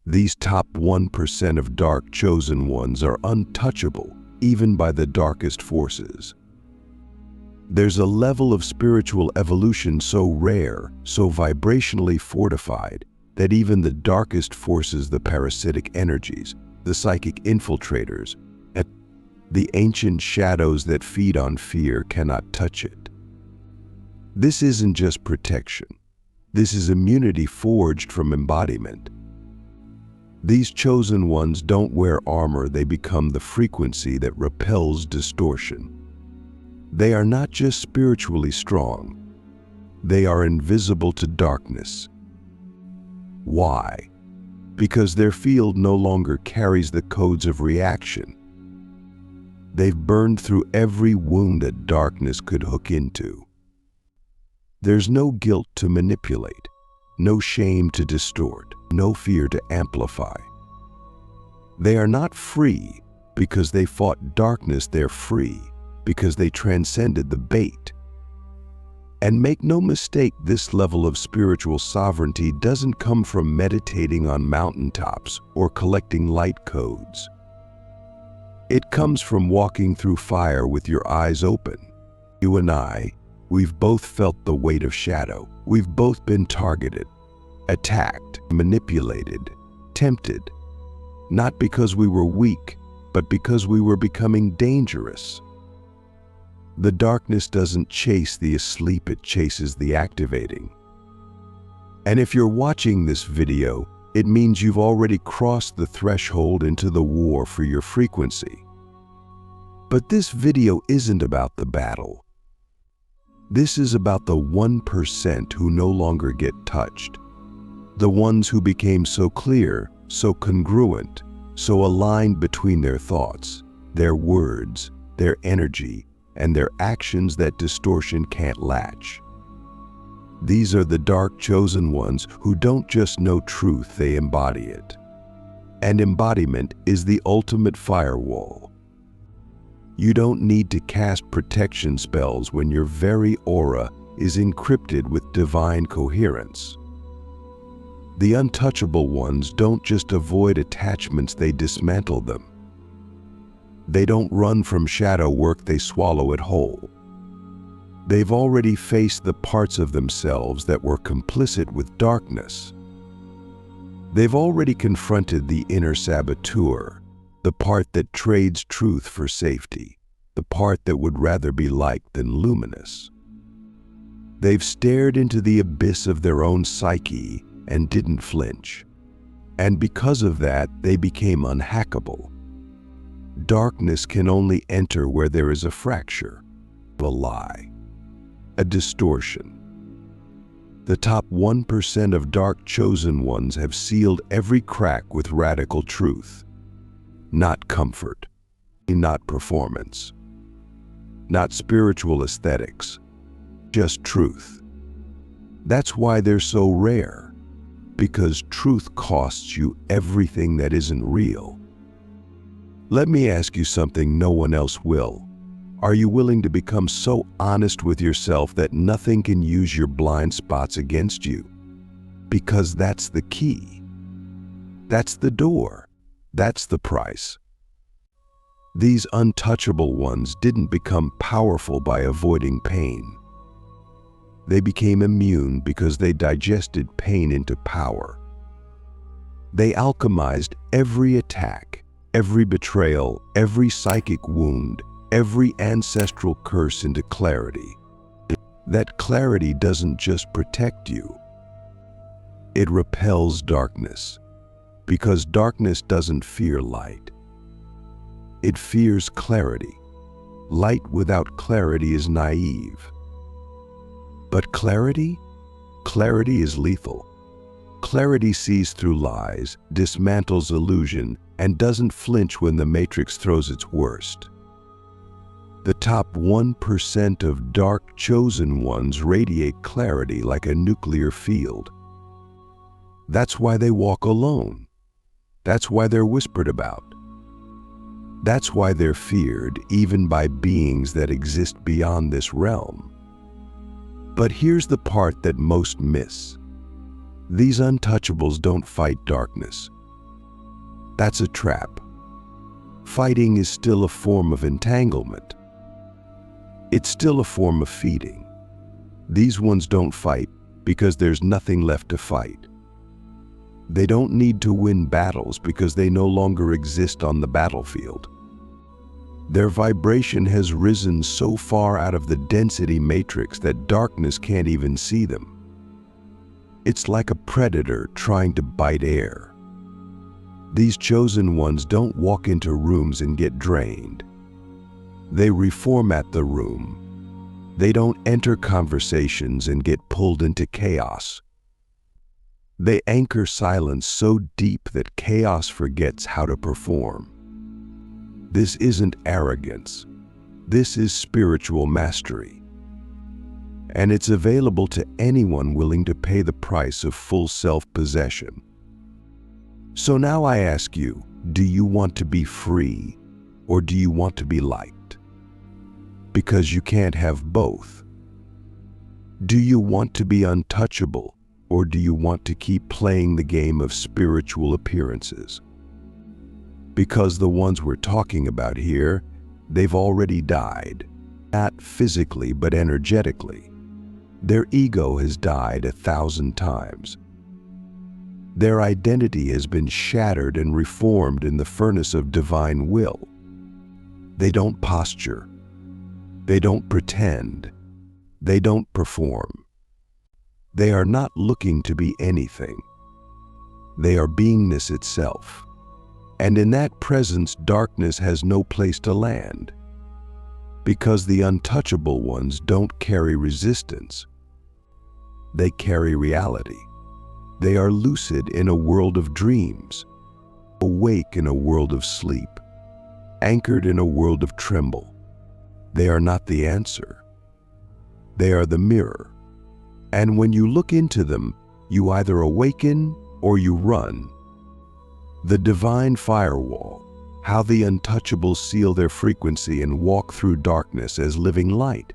These top 1% of dark chosen ones are untouchable, even by the darkest forces. There's a level of spiritual evolution so rare, so vibrationally fortified, that even the darkest forces, the parasitic energies, the psychic infiltrators, and the ancient shadows that feed on fear cannot touch it. This isn't just protection. This is immunity forged from embodiment. These chosen ones don't wear armor, they become the frequency that repels distortion. They are not just spiritually strong, they are invisible to darkness. Why? Because their field no longer carries the codes of reaction. They've burned through every wound that darkness could hook into. There's no guilt to manipulate, no shame to distort, no fear to amplify. They are not free because they fought darkness, they're free because they transcended the bait. And make no mistake, this level of spiritual sovereignty doesn't come from meditating on mountaintops or collecting light codes. It comes from walking through fire with your eyes open. You and I, we've both felt the weight of shadow. We've both been targeted, attacked, manipulated, tempted, not because we were weak, but because we were becoming dangerous. The darkness doesn't chase the asleep, it chases the activating. And if you're watching this video, it means you've already crossed the threshold into the war for your frequency. But this video isn't about the battle. This is about the 1% who no longer get touched. The ones who became so clear, so congruent, so aligned between their thoughts, their words, their energy, and their actions that distortion can't latch. These are the dark chosen ones who don't just know truth, they embody it. And embodiment is the ultimate firewall. You don't need to cast protection spells when your very aura is encrypted with divine coherence. The untouchable ones don't just avoid attachments, they dismantle them. They don't run from shadow work, they swallow it whole. They've already faced the parts of themselves that were complicit with darkness. They've already confronted the inner saboteur, the part that trades truth for safety, the part that would rather be light than luminous. They've stared into the abyss of their own psyche and didn't flinch. And because of that, they became unhackable. Darkness can only enter where there is a fracture, a lie, a distortion. The top 1% of dark chosen ones have sealed every crack with radical truth. Not comfort, not performance, not spiritual aesthetics, just truth. That's why they're so rare, because truth costs you everything that isn't real. Let me ask you something no one else will. Are you willing to become so honest with yourself that nothing can use your blind spots against you? Because that's the key. That's the door. That's the price. These untouchable ones didn't become powerful by avoiding pain. They became immune because they digested pain into power. They alchemized every attack, every betrayal, every psychic wound, every ancestral curse into clarity. That clarity doesn't just protect you. It repels darkness, because darkness doesn't fear light. It fears clarity. Light without clarity is naive. But clarity? Clarity is lethal. Clarity sees through lies, dismantles illusion, and doesn't flinch when the matrix throws its worst. The top 1% of dark chosen ones radiate clarity like a nuclear field. That's why they walk alone. That's why they're whispered about. That's why they're feared even by beings that exist beyond this realm. But here's the part that most miss. These untouchables don't fight darkness. That's a trap. Fighting is still a form of entanglement. It's still a form of feeding. These ones don't fight because there's nothing left to fight. They don't need to win battles because they no longer exist on the battlefield. Their vibration has risen so far out of the density matrix that darkness can't even see them. It's like a predator trying to bite air. These chosen ones don't walk into rooms and get drained. They reformat the room. They don't enter conversations and get pulled into chaos. They anchor silence so deep that chaos forgets how to perform. This isn't arrogance. This is spiritual mastery. And it's available to anyone willing to pay the price of full self-possession. So now I ask you, do you want to be free or do you want to be liked? Because you can't have both. Do you want to be untouchable or do you want to keep playing the game of spiritual appearances? Because the ones we're talking about here, they've already died. Not physically, but energetically. Their ego has died 1,000 times. Their identity has been shattered and reformed in the furnace of divine will. They don't posture. They don't pretend. They don't perform. They are not looking to be anything. They are beingness itself. And in that presence, darkness has no place to land. Because the untouchable ones don't carry resistance. They carry reality. They are lucid in a world of dreams, awake in a world of sleep, anchored in a world of tremble. They are not the answer. They are the mirror. And when you look into them, you either awaken or you run. The divine firewall, how the untouchables seal their frequency and walk through darkness as living light.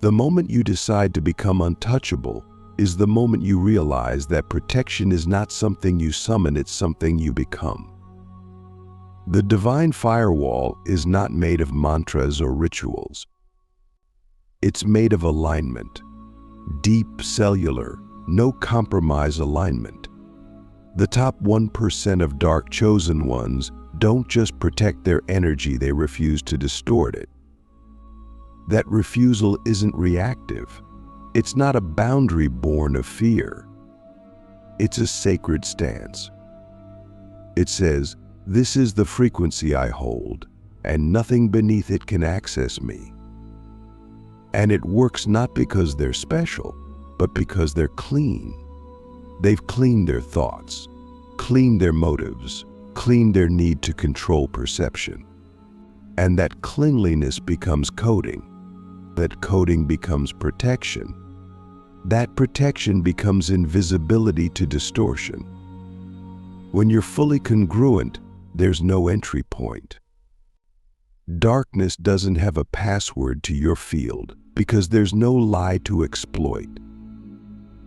The moment you decide to become untouchable is the moment you realize that protection is not something you summon, it's something you become. The divine firewall is not made of mantras or rituals. It's made of alignment, deep cellular, no compromise alignment. The top 1% of dark chosen ones don't just protect their energy, they refuse to distort it. That refusal isn't reactive. It's not a boundary born of fear. It's a sacred stance. It says, this is the frequency I hold, and nothing beneath it can access me. And it works not because they're special, but because they're clean. They've cleaned their thoughts, cleaned their motives, cleaned their need to control perception. And that cleanliness becomes coding. That coding becomes protection. That protection becomes invisibility to distortion. When you're fully congruent, there's no entry point. Darkness doesn't have a password to your field because there's no lie to exploit.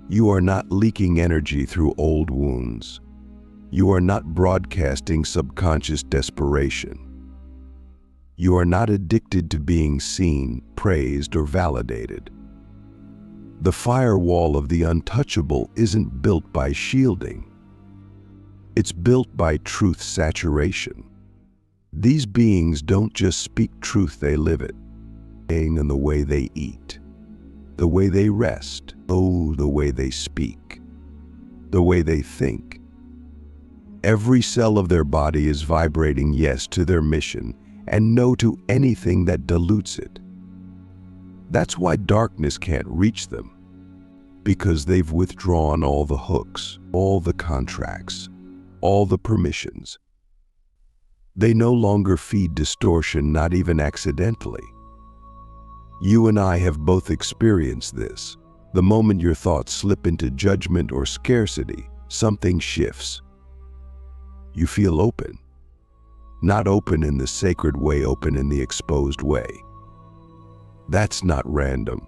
You are not leaking energy through old wounds. You are not broadcasting subconscious desperation. You are not addicted to being seen, praised, or validated. The firewall of the untouchable isn't built by shielding. It's built by truth saturation. These beings don't just speak truth, they live it. In the way they eat, the way they rest, the way they speak, the way they think. Every cell of their body is vibrating yes to their mission and no to anything that dilutes it. That's why darkness can't reach them, because they've withdrawn all the hooks, all the contracts, all the permissions. They no longer feed distortion, not even accidentally. You and I have both experienced this. The moment your thoughts slip into judgment or scarcity, something shifts. You feel open. Not open in the sacred way, open in the exposed way. That's not random.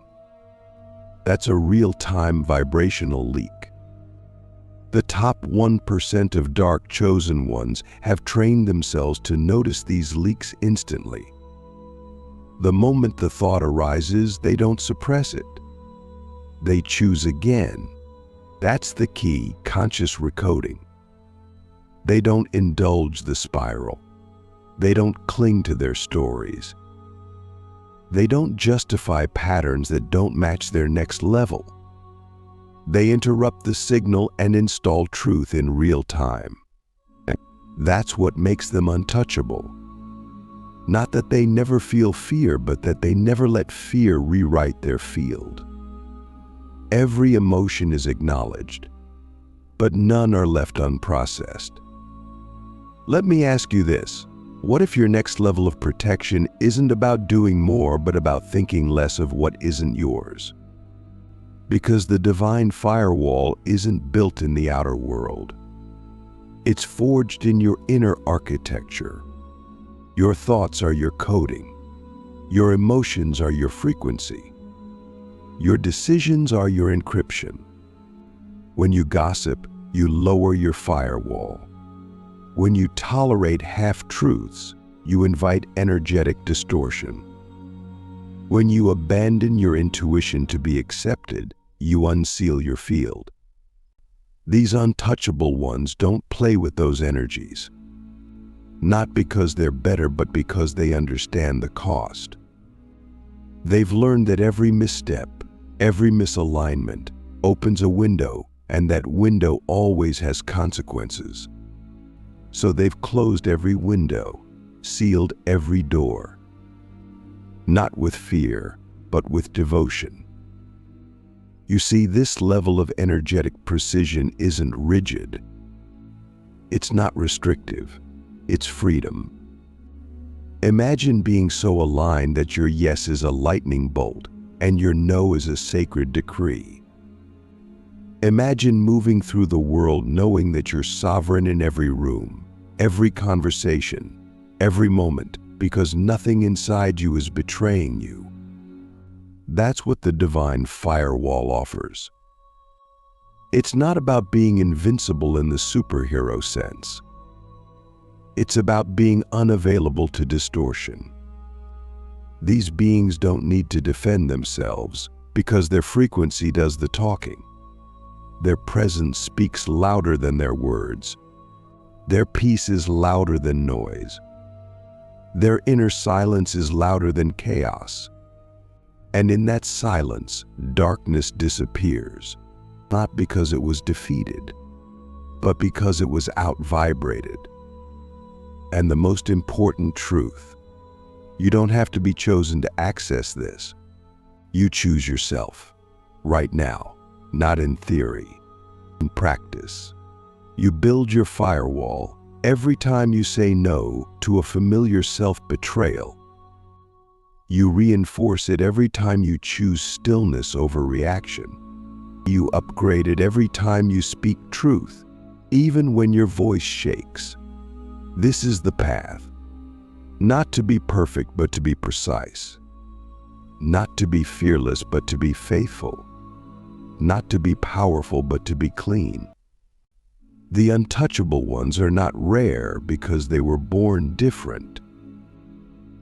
That's a real-time vibrational leak. The top 1% of dark chosen ones have trained themselves to notice these leaks instantly. The moment the thought arises, they don't suppress it. They choose again. That's the key: conscious recoding. They don't indulge the spiral. They don't cling to their stories. They don't justify patterns that don't match their next level. They interrupt the signal and install truth in real time. That's what makes them untouchable. Not that they never feel fear, but that they never let fear rewrite their field. Every emotion is acknowledged, but none are left unprocessed. Let me ask you this: what if your next level of protection isn't about doing more, but about thinking less of what isn't yours? Because the divine firewall isn't built in the outer world. It's forged in your inner architecture. Your thoughts are your coding. Your emotions are your frequency. Your decisions are your encryption. When you gossip, you lower your firewall. When you tolerate half-truths, you invite energetic distortion. When you abandon your intuition to be accepted, you unseal your field. These untouchable ones don't play with those energies. Not because they're better, but because they understand the cost. They've learned that every misstep, every misalignment opens a window, and that window always has consequences. So they've closed every window, sealed every door. Not with fear, but with devotion. You see, this level of energetic precision isn't rigid. It's not restrictive. It's freedom. Imagine being so aligned that your yes is a lightning bolt and your no is a sacred decree. Imagine moving through the world knowing that you're sovereign in every room, every conversation, every moment, because nothing inside you is betraying you. That's what the divine firewall offers. It's not about being invincible in the superhero sense. It's about being unavailable to distortion. These beings don't need to defend themselves because their frequency does the talking. Their presence speaks louder than their words. Their peace is louder than noise. Their inner silence is louder than chaos. And in that silence, darkness disappears, not because it was defeated, but because it was out-vibrated. And the most important truth: you don't have to be chosen to access this. You choose yourself, right now, not in theory, in practice. You build your firewall every time you say no to a familiar self-betrayal. You reinforce it every time you choose stillness over reaction. You upgrade it every time you speak truth, even when your voice shakes. This is the path. Not to be perfect, but to be precise. Not to be fearless, but to be faithful. Not to be powerful, but to be clean. The untouchable ones are not rare because they were born different.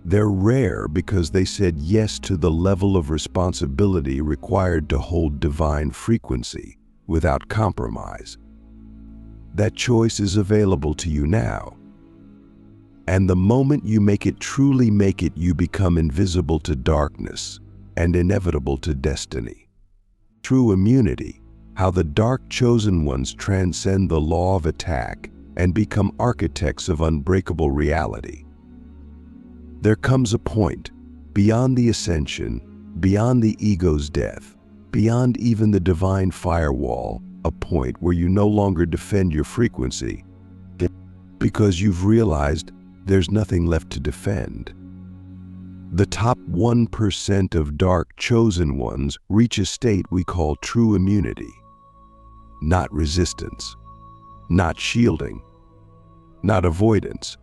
They're rare because they said yes to the level of responsibility required to hold divine frequency without compromise. That choice is available to you now. And the moment you make it, truly make it, you become invisible to darkness and inevitable to destiny. True immunity: how the dark chosen ones transcend the law of attack and become architects of unbreakable reality. There comes a point, beyond the ascension, beyond the ego's death, beyond even the divine firewall, a point where you no longer defend your frequency because you've realized there's nothing left to defend. The top 1% of dark chosen ones reach a state we call true immunity. Not resistance, not shielding, not avoidance,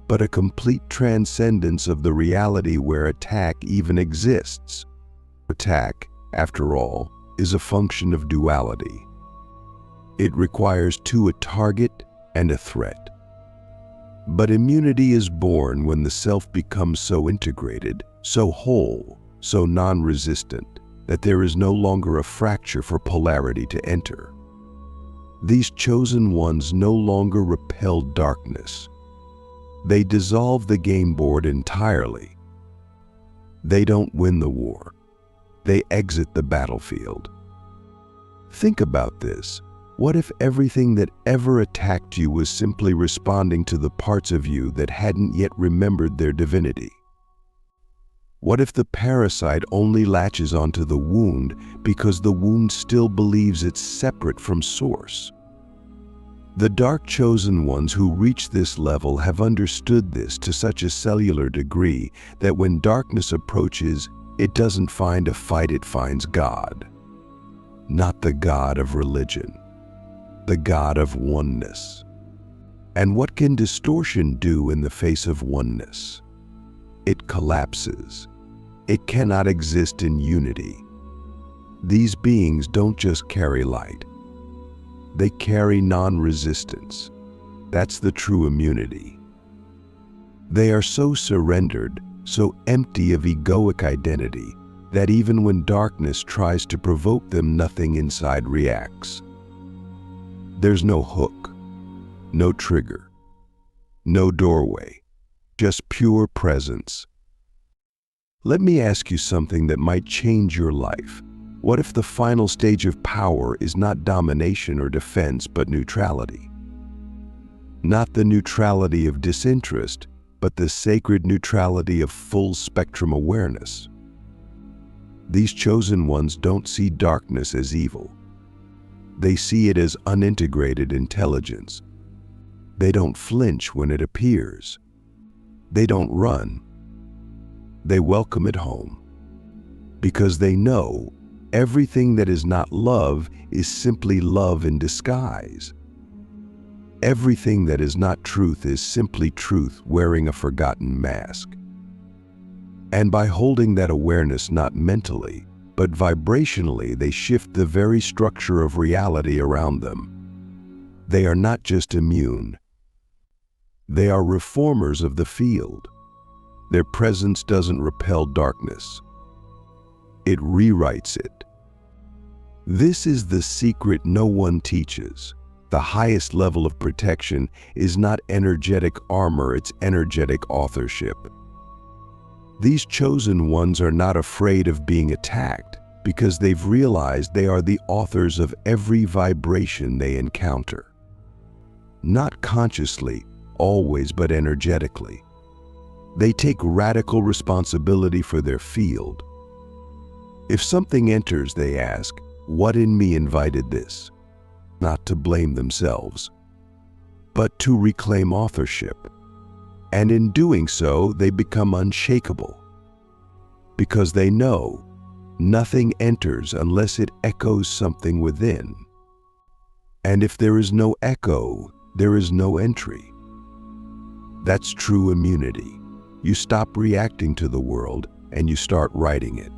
but a complete transcendence of the reality where attack even exists. Attack, after all, is a function of duality. It requires two: a target and a threat. But immunity is born when the self becomes so integrated, so whole, so non-resistant, that there is no longer a fracture for polarity to enter. These chosen ones no longer repel darkness. They dissolve the game board entirely. They don't win the war. They exit the battlefield. Think about this. What if everything that ever attacked you was simply responding to the parts of you that hadn't yet remembered their divinity? What if the parasite only latches onto the wound because the wound still believes it's separate from source? The dark chosen ones who reach this level have understood this to such a cellular degree that when darkness approaches, it doesn't find a fight, it finds God. Not the God of religion, the God of oneness. And what can distortion do in the face of oneness? It collapses. It cannot exist in unity. These beings don't just carry light. They carry non-resistance. That's the true immunity. They are so surrendered, so empty of egoic identity, that even when darkness tries to provoke them, nothing inside reacts. There's no hook, no trigger, no doorway, just pure presence. Let me ask you something that might change your life. What if the final stage of power is not domination or defense, but neutrality? Not the neutrality of disinterest, but the sacred neutrality of full spectrum awareness. These chosen ones don't see darkness as evil. They see it as unintegrated intelligence. They don't flinch when it appears. They don't run. They welcome it home. Because they know everything that is not love is simply love in disguise. Everything that is not truth is simply truth wearing a forgotten mask. And by holding that awareness not mentally, but vibrationally, they shift the very structure of reality around them. They are not just immune. They are reformers of the field. Their presence doesn't repel darkness. It rewrites it. This is the secret no one teaches. The highest level of protection is not energetic armor, it's energetic authorship. These chosen ones are not afraid of being attacked because they've realized they are the authors of every vibration they encounter. Not consciously, always, but energetically. They take radical responsibility for their field. If something enters, they ask, "What in me invited this?" Not to blame themselves, but to reclaim authorship. And in doing so, they become unshakable. Because they know nothing enters unless it echoes something within. And if there is no echo, there is no entry. That's true immunity. You stop reacting to the world and you start writing it.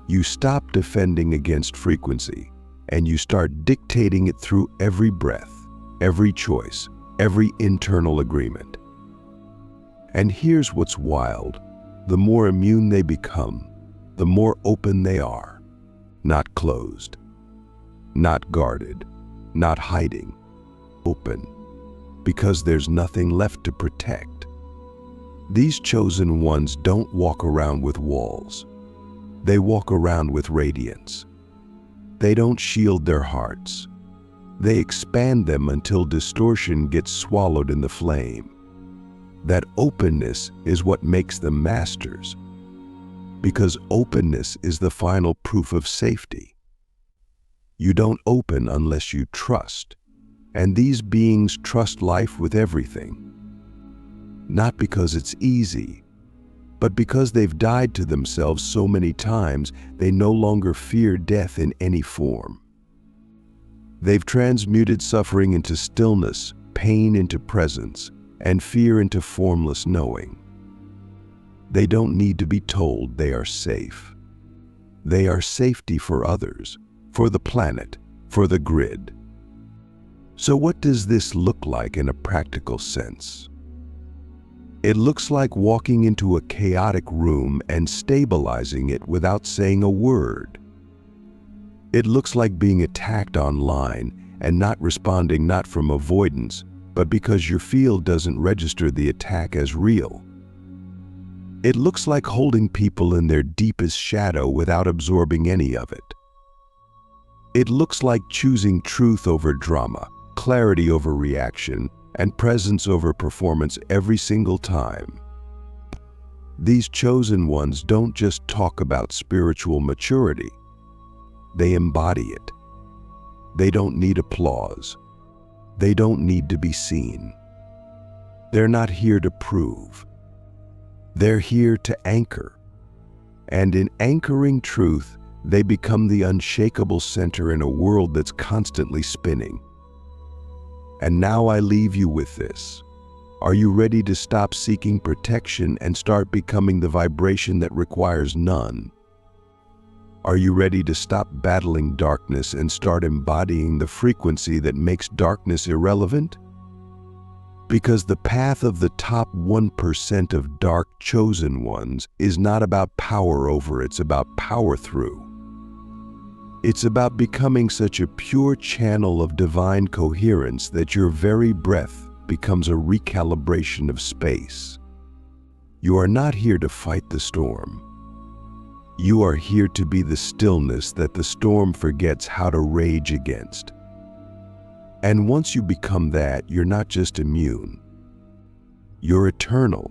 You stop defending against frequency and you start dictating it through every breath, every choice, every internal agreement. And here's what's wild. The more immune they become, the more open they are. Not closed, not guarded, not hiding. Open, because there's nothing left to protect. These chosen ones don't walk around with walls. They walk around with radiance. They don't shield their hearts. They expand them until distortion gets swallowed in the flame. That openness is what makes them masters, because openness is the final proof of safety. You don't open unless you trust, and these beings trust life with everything. Not because it's easy, but because they've died to themselves so many times they no longer fear death in any form. They've transmuted suffering into stillness, pain into presence, and fear into formless knowing. They don't need to be told they are safe. They are safety for others, for the planet, for the grid. So what does this look like in a practical sense? It looks like walking into a chaotic room and stabilizing it without saying a word. It looks like being attacked online and not responding, not from avoidance, but because your field doesn't register the attack as real. It looks like holding people in their deepest shadow without absorbing any of it. It looks like choosing truth over drama, clarity over reaction, and presence over performance every single time. These chosen ones don't just talk about spiritual maturity. They embody it. They don't need applause. They don't need to be seen. They're not here to prove. They're here to anchor. And in anchoring truth, they become the unshakable center in a world that's constantly spinning. And now I leave you with this. Are you ready to stop seeking protection and start becoming the vibration that requires none? Are you ready to stop battling darkness and start embodying the frequency that makes darkness irrelevant? Because the path of the top 1% of dark chosen ones is not about power over, it's about power through. It's about becoming such a pure channel of divine coherence that your very breath becomes a recalibration of space. You are not here to fight the storm. You are here to be the stillness that the storm forgets how to rage against. And once you become that, you're not just immune. You're eternal.